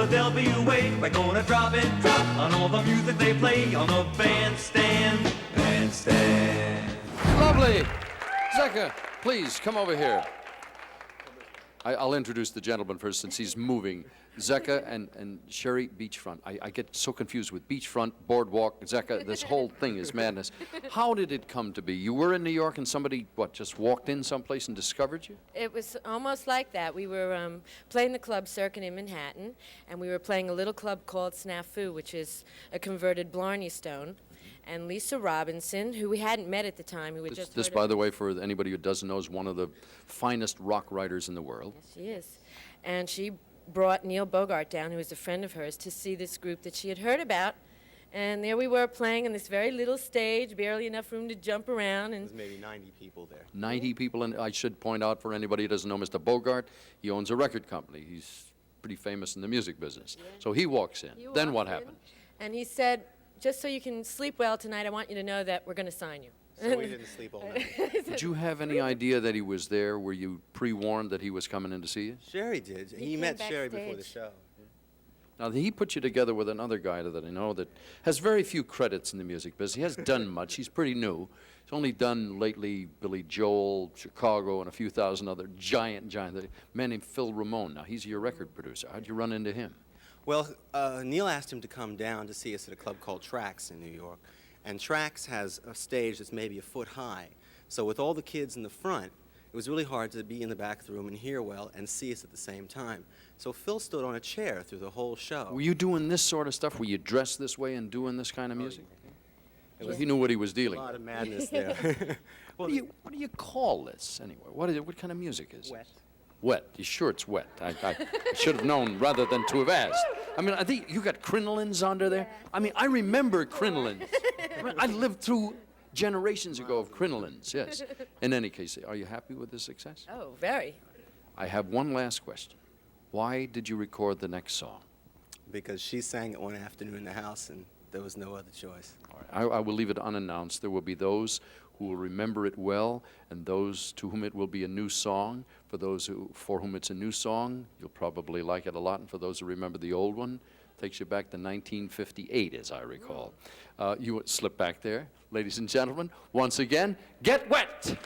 there'll be a way. We're gonna drop it, drop on all the music they play on the bandstand, bandstand. Lovely. Zecca, please come over here. I'll introduce the gentleman first since he's moving. Zecca and Sherry, beachfront. I get so confused with beachfront, boardwalk, Zecca. This whole thing is madness. How did it come to be? You were in New York and somebody, what, just walked in someplace and discovered you? It was almost like that. We were playing the club circuit in Manhattan, and we were playing a little club called Snafu, which is a converted Blarney Stone. And Lisa Robinson, who we hadn't met at the time, who had just This, by the way, for anybody who doesn't know, is one of the finest rock writers in the world. Yes, she is. And she brought Neil Bogart down, who was a friend of hers, to see this group that she had heard about. And there we were playing on this very little stage, barely enough room to jump around. And there's maybe 90 people there. 90 people, and I should point out for anybody who doesn't know Mr. Bogart, he owns a record company. He's pretty famous in the music business. Yeah. So he walks in. Then what happened? And he said, just so you can sleep well tonight, I want you to know that we're going to sign you. So we didn't sleep all night. Did you have any idea that he was there? Were you pre-warned that he was coming in to see you? Sherry did. He met Sherry before the show. Now, he put you together with another guy that I know that has very few credits in the music business. He hasn't done much. He's pretty new. He's only done lately Billy Joel, Chicago, and a few thousand other giant. A man named Phil Ramone. Now, he's your record producer. How'd you run into him? Well, Neil asked him to come down to see us at a club called Trax in New York. And Trax has a stage that's maybe a foot high. So with all the kids in the front, it was really hard to be in the back of the room and hear well and see us at the same time. So Phil stood on a chair through the whole show. Were you doing this sort of stuff? Were you dressed this way and doing this kind of music? He knew what he was dealing with. A lot of madness there. Well, what do you call this, anyway? What kind of music is Wet. It? Wet. You sure it's wet? I should have known rather than to have asked. I mean, I think you got crinolines under there. I mean, I remember crinolines. I lived through generations ago of crinolines, yes. In any case, are you happy with the success? Oh, very. I have one last question. Why did you record the next song? Because she sang it one afternoon in the house, and there was no other choice. All right. I will leave it unannounced. There will be those who will remember it well, and those to whom it will be a new song. For those for whom it's a new song, you'll probably like it a lot, and for those who remember the old one, it takes you back to 1958, as I recall. You slip back there. Ladies and gentlemen, once again, Get Wet!